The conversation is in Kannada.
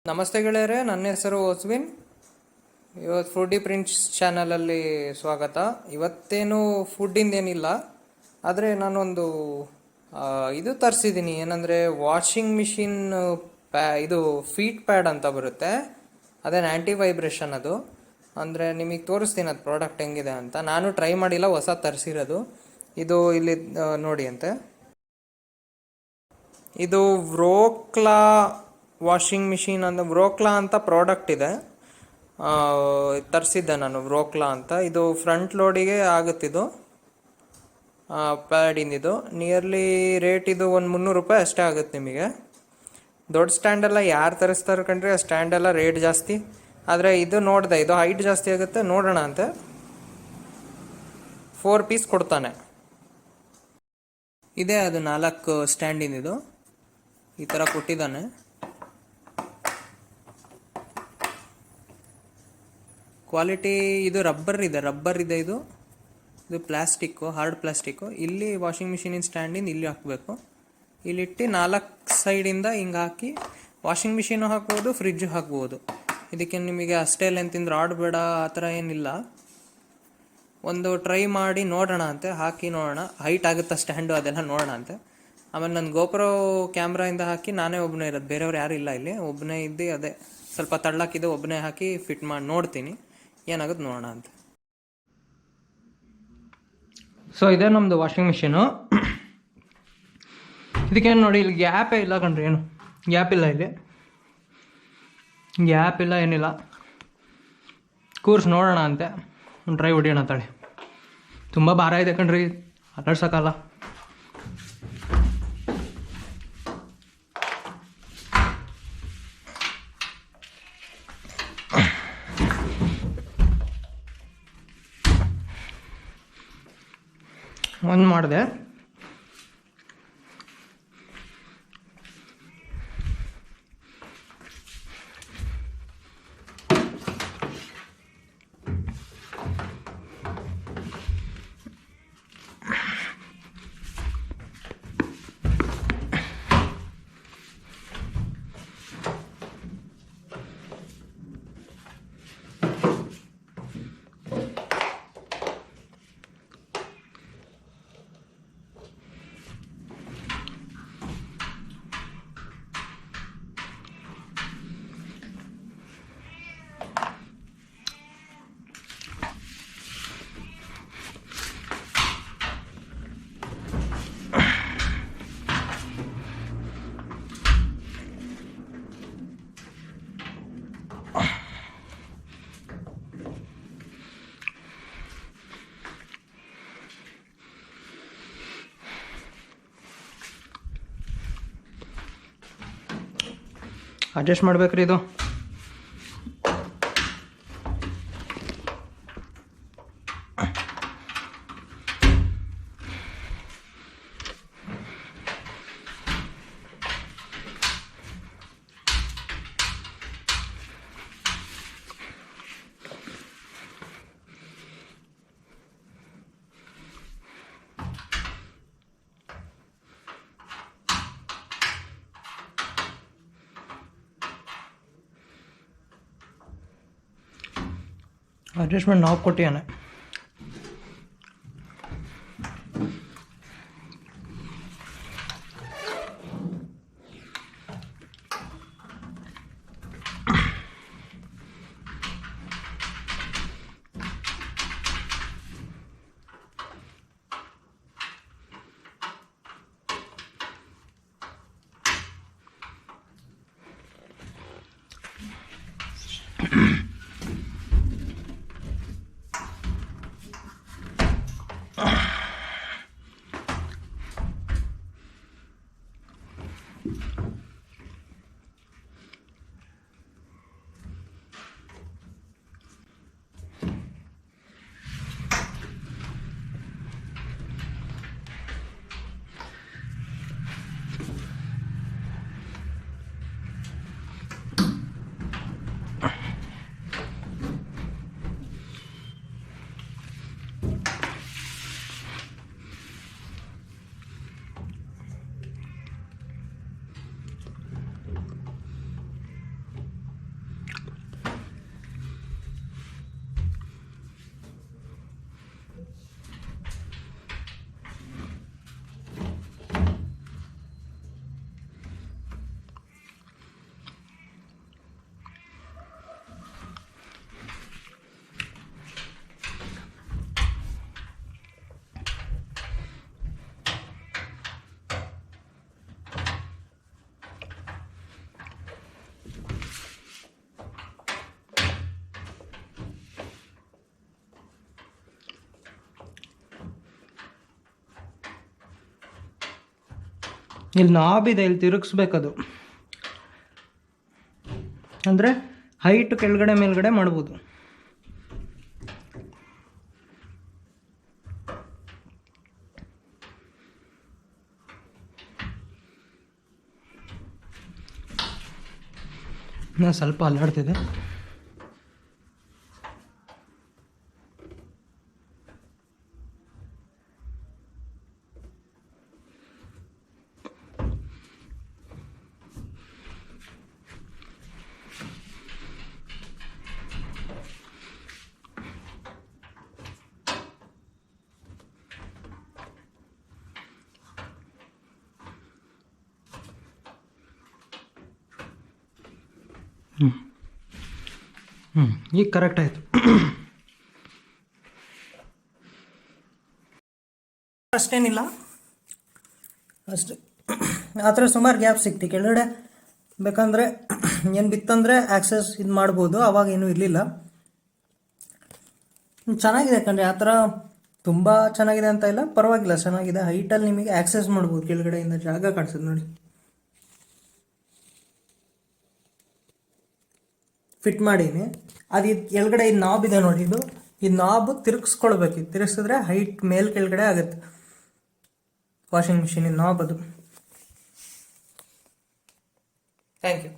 ನಮಸ್ತೆ ಗೆಳೆಯರೆ, ನನ್ನ ಹೆಸರು ಓಸ್ವಿನ್. ಇವತ್ತು ಫುಡಿ ಪ್ರಿಂಟ್ಸ್ ಚಾನಲಲ್ಲಿ ಸ್ವಾಗತ. ಇವತ್ತೇನು ಫುಡ್ಡಿಂದೇನಿಲ್ಲ, ಆದರೆ ನಾನೊಂದು ಇದು ತರಿಸಿದ್ದೀನಿ. ಏನಂದರೆ ವಾಷಿಂಗ್ ಮಿಷಿನ್ ಇದು ಫೀಟ್ ಪ್ಯಾಡ್ ಅಂತ ಬರುತ್ತೆ. ಅದೇನು ಆ್ಯಂಟಿ ವೈಬ್ರೇಷನ್ ಅದು. ಅಂದರೆ ನಿಮಗೆ ತೋರಿಸ್ತೀನಿ ಅದು ಪ್ರಾಡಕ್ಟ್ ಹೆಂಗಿದೆ ಅಂತ. ನಾನು ಟ್ರೈ ಮಾಡಿಲ್ಲ, ಹೊಸ ತರಿಸಿರೋದು. ಇದು ಇಲ್ಲಿ ನೋಡಿ ಅಂತೆ. ಇದು ವ್ರೋಕ್ಲಾ ವಾಷಿಂಗ್ ಮಿಷಿನ್ ಅಂತ ವ್ರೋಕ್ಲಾ ಅಂತ ಪ್ರಾಡಕ್ಟ್ ಇದೆ. ತರಿಸಿದ್ದೆ ನಾನು ವ್ರೋಕ್ಲಾ ಅಂತ. ಇದು ಫ್ರಂಟ್ ಲೋಡಿಗೆ ಆಗುತ್ತಿದ್ದು ಪ್ಯಾಡಿಂದಿದು. ನಿಯರ್ಲಿ ರೇಟ್ ಇದು ಒಂದು 300 ರೂಪಾಯಿ ಅಷ್ಟೇ ಆಗುತ್ತೆ ನಿಮಗೆ. ದೊಡ್ಡ ಸ್ಟ್ಯಾಂಡೆಲ್ಲ ಯಾರು ತರಿಸ್ತಾರೆ ಕಂಡ್ರೆ, ಆ ಸ್ಟ್ಯಾಂಡೆಲ್ಲ ರೇಟ್ ಜಾಸ್ತಿ. ಆದರೆ ಇದು ನೋಡಿದೆ, ಇದು ಹೈಟ್ ಜಾಸ್ತಿ ಆಗುತ್ತೆ, ನೋಡೋಣ ಅಂತೆ 4 ಪೀಸ್ ಕೊಡ್ತಾನೆ. ಇದೆ ಅದು 4 ಸ್ಟ್ಯಾಂಡಿಂದಿದು ಈ ಥರ ಕೊಟ್ಟಿದ್ದಾನೆ. ಕ್ವಾಲಿಟಿ ಇದು ರಬ್ಬರ್ ಇದೆ. ಇದು ಪ್ಲಾಸ್ಟಿಕ್ಕು, ಹಾರ್ಡ್ ಪ್ಲಾಸ್ಟಿಕ್ಕು. ಇಲ್ಲಿ ವಾಷಿಂಗ್ ಮಿಷಿನಿನ ಸ್ಟ್ಯಾಂಡಿಂದ ಇಲ್ಲಿ ಹಾಕಬೇಕು. ಇಲ್ಲಿಟ್ಟು 4 ಸೈಡಿಂದ ಹಿಂಗೆ ಹಾಕಿ ವಾಷಿಂಗ್ ಮಿಷಿನು ಹಾಕ್ಬೋದು, ಫ್ರಿಜ್ಜು ಹಾಕ್ಬೋದು. ಇದಕ್ಕೆ ನಿಮಗೆ ಅಷ್ಟೇ ಲೆಂತಿಂದ ರಾಡ್ ಬೇಡ, ಆ ಥರ ಏನಿಲ್ಲ. ಒಂದು ಟ್ರೈ ಮಾಡಿ ನೋಡೋಣ ಅಂತೆ, ಹಾಕಿ ನೋಡೋಣ ಹೈಟ್ ಆಗುತ್ತಾ ಸ್ಟ್ಯಾಂಡು ಅದೆಲ್ಲ ನೋಡೋಣ ಅಂತೆ. ಆಮೇಲೆ ನನ್ನ ಗೋಪ್ರೋ ಕ್ಯಾಮ್ರಾಯಿಂದ ಹಾಕಿ ನಾನೇ ಒಬ್ಬನೇ ಇರೋದು, ಬೇರೆಯವ್ರು ಯಾರು ಇಲ್ಲ ಇಲ್ಲಿ. ಒಬ್ಬನೇ ಇದ್ದು ಅದೇ ಸ್ವಲ್ಪ ತಳ್ಳಾಕಿದ್ದು ಒಬ್ಬನೇ ಹಾಕಿ ಫಿಟ್ ಮಾಡಿ ನೋಡ್ತೀನಿ, ಏನಾಗುತ್ತೆ ನೋಡೋಣ ಅಂತ. ಸೊ ಇದೇ ನಮ್ಮದು ವಾಷಿಂಗ್ ಮಿಷಿನು. ಇದಕ್ಕೇನು ನೋಡಿ, ಇಲ್ಲಿ ಗ್ಯಾಪೇ ಇಲ್ಲ ಕಣ್ರಿ, ಏನು ಗ್ಯಾಪ್ ಇಲ್ಲ, ಇಲ್ಲಿ ಗ್ಯಾಪ್ ಇಲ್ಲ, ಏನಿಲ್ಲ. ಕೂರ್ಸ್ ನೋಡೋಣ ಅಂತೆ, ಒಂದು ಟ್ರೈ ಹೊಡಿಯೋಣ ತಾಳಿ. ತುಂಬ ಭಾರ ಇದೆ ಕಣ್ರಿ, ಅಲ್ಲಾಡ್ಸೋಕ್ಕಲ್ಲ. ಒಂದು ಮಾಡಿದೆ, ಅಡ್ಜಸ್ಟ್ ಮಾಡ್ಬೇಕ್ರಿ ಇದು. ಅಡ್ಜಸ್ಟ್ಮೆಂಟ್ ನಾವು ಕೊಟ್ಟಿಯಾನೆ. ಇಲ್ಲಿ ನಾಬ್ ಇದೆ, ಇಲ್ಲಿ ತಿರುಗಿಸ್ಬೇಕದು. ಅಂದರೆ ಹೈಟ್ ಕೆಳಗಡೆ ಮೇಲ್ಗಡೆ ಮಾಡ್ಬೋದು. ಇನ್ನೂ ಸ್ವಲ್ಪ ಅಲ್ಲಾಡ್ತಿದೆ. ಈಗ ಕರೆಕ್ಟ್ ಆಯಿತು. ಅಷ್ಟೇನಿಲ್ಲ, ಅಷ್ಟೇ. ಆ ಥರ ಸುಮಾರು ಗ್ಯಾಪ್ ಸಿಕ್ತಿ ಕೆಳಗಡೆ. ಬೇಕಂದರೆ ಏನು ಬಿತ್ತಂದರೆ ಆಕ್ಸೆಸ್ ಇದು ಮಾಡ್ಬೋದು, ಅವಾಗ ಏನೂ ಇರಲಿಲ್ಲ. ಚೆನ್ನಾಗಿದೆ ಯಾಕಂದರೆ ಆ ಥರ ತುಂಬ ಚೆನ್ನಾಗಿದೆ ಅಂತ ಇಲ್ಲ, ಪರವಾಗಿಲ್ಲ, ಚೆನ್ನಾಗಿದೆ. ಹೈಟಲ್ಲಿ ನಿಮಗೆ ಆಕ್ಸೆಸ್ ಮಾಡ್ಬೋದು, ಕೆಳಗಡೆಯಿಂದ ಜಾಗ ಕಾಣಿಸುತ್ತೆ ನೋಡಿ. ಫಿಟ್ ಮಾಡೀನಿ. ಅದು ಕೆಳಗಡೆ ಈ ನಾಬ್ ಇದೆ ನೋಡಿ, ಈ ನಾಬ್ ತಿರುಗಿಸ್ಕೊಳ್ಬೇಕು. ತಿರುಗಿಸಿದ್ರೆ ಹೈಟ್ ಮೇಲ್ ಕೆಳಗಡೆ ಆಗುತ್ತೆ. ವಾಷಿಂಗ್ ಮಿಷಿನಿನ ನಾಬ್ ಅದು. Thank you.